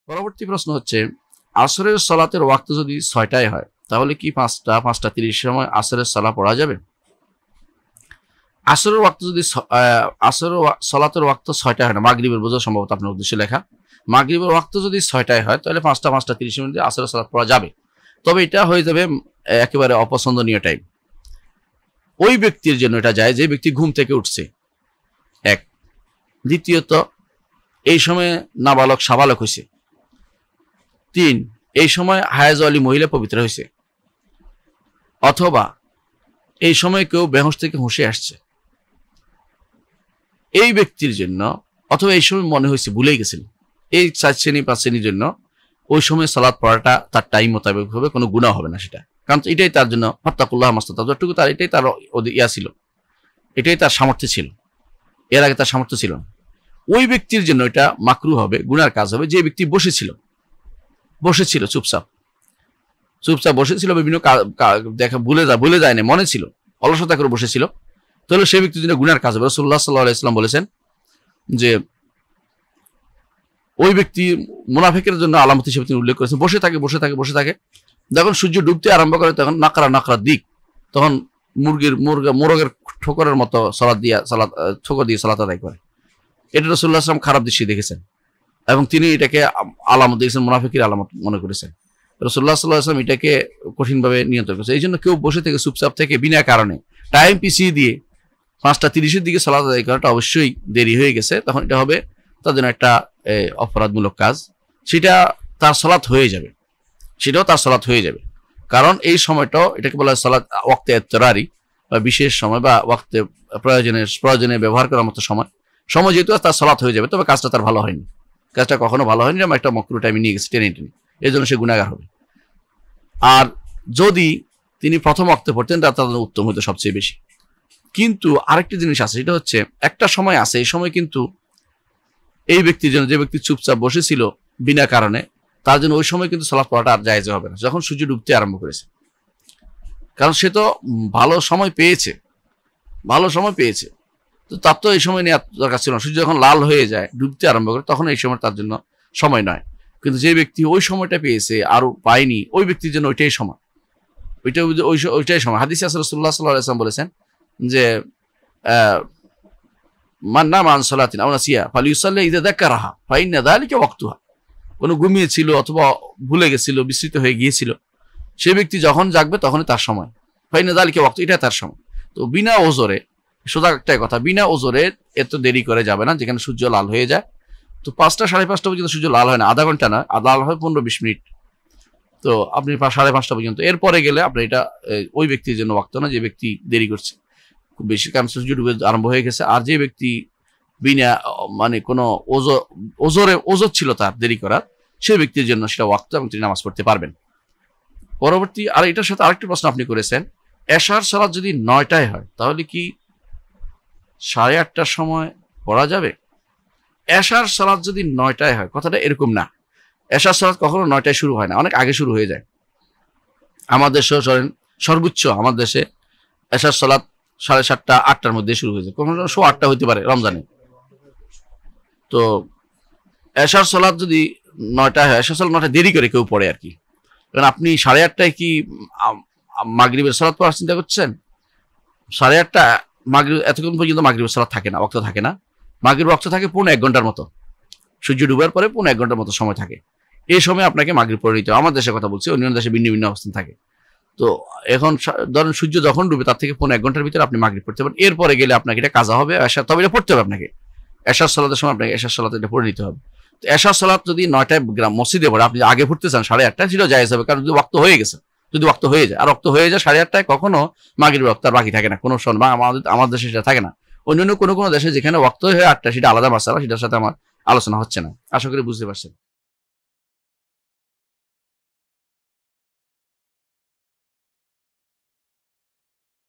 পরবর্তী প্রশ্ন হচ্ছে, আসরের সালাতের ওয়াক্ত যদি 6টায় হয় তাহলে কি 5:30 সময় আসরের সালাত পড়া যাবে? আসরের ওয়াক্ত যদি আসরের সালাতের ওয়াক্ত 6টায় হয় না, মাগরিবের বোঝা সম্ভবত আপনার উদ্দেশ্যে লেখা। মাগরিবের ওয়াক্ত যদি 6টায় হয় তাহলে 5:30 মিনিটে আসরের সালাত পড়া যাবে। তবে এটা হয়ে যাবে একেবারে অপছন্দনীয় টাইম। ওই ব্যক্তির জন্য এটা যায় যে ব্যক্তি ঘুম থেকে উঠছে, এক। দ্বিতীয়ত, এই সময় নাবালক সাবালক হয়েছে। 3, এই সময় হায়েজ আলী মহিলা পবিত্র হয়েছে, অথবা এই সময় কেউ বেহুশ থেকে হুঁশে আসছে। এই ব্যক্তির জন্য, অথবা এই সময় মনে হয়েছে ভুলেই গেছিল, এই 4 শ্রেণী 5 শ্রেণীর জন্য ওই সময় সালাত পড়াটা তার টাইম মোতাবেক হবে, কোনো গুনাহ হবে না সেটা। কারণ এটাই তার জন্য ফাত্তাকুল্লাহ মাস্তাতা, যতটুকু তার এটাই তার ছিল, এটাই তার সামর্থ্য ছিল, এর আগে তার সামর্থ্য ছিল না। ওই ব্যক্তির জন্য এটা মাকরু হবে, গুনার কাজ হবে। যে ব্যক্তি বসেছিল চুপচাপ বসেছিল, বিভিন্ন দেখা ভুলে যায় না, মনে ছিল, অলসতা করে বসেছিল, তাহলে সেই ব্যক্তির জন্য গুনার কাজ হবে। রাসূলুল্লাহ সাল্লাল্লাহু আলাইহি ওয়াসাল্লাম বলেছেন যে ওই ব্যক্তি মুনাফিকের জন্য আলামত হিসেবে তিনি উল্লেখ করেছেন, বসে থাকে, যখন সূর্য ডুবতে আরম্ভ করে তখন নাকরা দিক, তখন মোরগের ঠোকরের মতো ঠোকর দিয়ে সালাত আদায় করে। এটা রাসূলুল্লাহ সাল্লাল্লাহু আলাইহি ওয়াসাল্লাম খারাপ দৃষ্টি দেখেছেন এবং তিনি এটাকে আলামত দেখেছেন, মুনাফিকের আলামত মনে করেছেন। রাসূলুল্লাহ সাল্লাল্লাহু আলাইহি ওয়াসাল্লাম এটাকে কঠিনভাবে নিয়ন্ত্রণ করেছে। এই জন্য কেউ বসে থেকে চুপচাপ থেকে বিনা কারণে টাইম পিছিয়ে দিয়ে 5:30 দিকে সালাত আদায় করাটা অবশ্যই দেরি হয়ে গেছে, তখন এটা হবে তার জন্য একটা অপরাধমূলক কাজ। সেটাও তার সালাত হয়ে যাবে, কারণ এই সময়টাও এটাকে বলা হয় সালাত ওয়াক্তে ইত্তরারি, বা বিশেষ সময়, বা ওয়াক্তে প্রয়োজনে ব্যবহার করার মতো সময় যেহেতু তার সালাত হয়ে যাবে। তবে কাজটা তার ভালো হয়নি, কাজটা কখনো ভালো হয়নি, এবং একটা মাকরুহ টাইমে নিয়ে গেছে টেনে এই জন্য সে গুনাহগার হবে। আর যদি তিনি প্রথম ওয়াক্তে পড়তেন তার জন্য উত্তম হতো সবচেয়ে বেশি। কিন্তু আরেকটি জিনিস আছে, সেটা হচ্ছে একটা সময় আছে, এই সময় কিন্তু এই ব্যক্তির জন্য, যে ব্যক্তি চুপচাপ বসেছিল বিনা কারণে, তার জন্য ওই সময় কিন্তু সালাত পড়াটা আর জায়েজ হবে না, যখন সূর্য ডুবতে আরম্ভ করেছে। কারণ সে তো ভালো সময় পেয়েছে, তো তার তো এই সময় নেওয়ার দরকার ছিল না। সূর্য যখন লাল হয়ে যায়, ডুবতে আরম্ভ করে, তখন এই সময় তার জন্য সময় নয়। কিন্তু যে ব্যক্তি ওই সময়টা পেয়েছে আর পায়নি, ওই ব্যক্তির জন্য ওইটাই সময়, ওইটাই সময়। হাদিসে আছে রাসূলুল্লাহ সাল্লাল্লাহু আলাইহি ওয়াসাল্লাম বলেছেন যে মান নামা আন সালাতিন আও নাসিয়া ফালিউসাল্লি ইযা যাকারাহা ফাইন্না যালিকা ওয়াক্তুহা। কোনো ঘুমিয়েছিল অথবা ভুলে গেছিল, বিস্মৃত হয়ে গিয়েছিল, সে ব্যক্তি যখন জাগবে তখনই তার সময়। ফাইন্না যালিকা ওয়াক্তু, এটা তার সময়। তো বিনা ওজরে, সোজা একটাই কথা, বিনা ওজরে এত দেরি করে যাবে না, যেখানে সূর্য লাল হয়ে যায়। তো 5টা 5:30 পর্যন্ত সূর্য লাল হয় না, আধা ঘন্টা না, লাল হয় 15-20 মিনিট। তো আপনি 5:30 পর্যন্ত, এরপরে গেলে আপনার এটা ওই ব্যক্তির জন্য ওয়াক্ত না, যে ব্যক্তি দেরি করছে খুব বেশি, কারণ সূর্য ডুবে আরম্ভ হয়ে গেছে। আর যে ব্যক্তি বিনা কোনো ওজর ছিল তার দেরি করার, সে ব্যক্তির জন্য সেটা ওয়াক্ত, এবং তিনি নামাজ পড়তে পারবেন। পরবর্তী, আর এটার সাথে আরেকটি প্রশ্ন আপনি করেছেন, এশার সালাত যদি 9টায় হয় তাহলে কি 8:30টার সময় পড়া যাবে? এশার সালাত যদি 9টায় হয়, কথাটা এরকম না। এশার সালাত কখনো 9টায় শুরু হয় না, অনেক আগে শুরু হয়ে যায়। আমার দেশেও সর্বোচ্চ আমার দেশে এশার সালাত 7:30 8টার মধ্যে শুরু হয়ে যায়, কখনো 8:15 হইতে পারে রমজানে। তো এশার সালাত যদি 9টায় হয়, এশার সালাত 9টায় দেরি করে কেউ পড়ে আর কি। কারণ আপনি 8:30টায় কি মাগরিবের সালাত পড়ার চিন্তা করছেন? 8:30 মাগরিব, এতক্ষণ পর্যন্ত মাগরিবের সালাত থাকে না, ওয়াক্ত থাকে না। মাগরিবের ওয়াক্ত থাকে 1 ঘন্টার মতো, সূর্য ডুবার পরে 1 ঘন্টার মতো সময় থাকে। এই সময় আপনাকে মাগরিব পড়ে নিতে হবে। আমার দেশের কথা বলছি, অন্যান্য দেশে ভিন্ন ভিন্ন অবস্থান থাকে। তো এখন ধরেন সূর্য যখন ডুবে তার থেকে 1 ঘন্টার ভিতরে আপনি মাগরিব পড়তে পারেন। এরপরে গেলে আপনাকে এটা কাজা হবে, তবে এটা পড়তে হবে আপনাকে। এশার সালাতের সময় আপনাকে এশার সালাত এটা পড়ে নিতে হবে। তো এশার সালাত যদি 9টায় মসজিদে পড়ে, আপনি আগে পড়তে চান 8:30, সেটাও জায়েজ হবে, কারণ যদি ওয়াক্ত হয়ে গেছে, যদি ওয়াক্ত হয়ে যায়, আর ওয়াক্ত হয়ে যায় 8:30টায়, কখনো মাগরিবের ওয়াক্ত আর বাকি থাকে না কোনো সময়, বা আমার দেশে সেটা থাকে না। অন্যান্য কোনো দেশে যেখানে ওয়াক্ত হয় 8টা, সেটা আলাদা মাসালা, সেটার সাথে আমার আলোচনা হচ্ছে না। আশা করি বুঝতে পারছেন।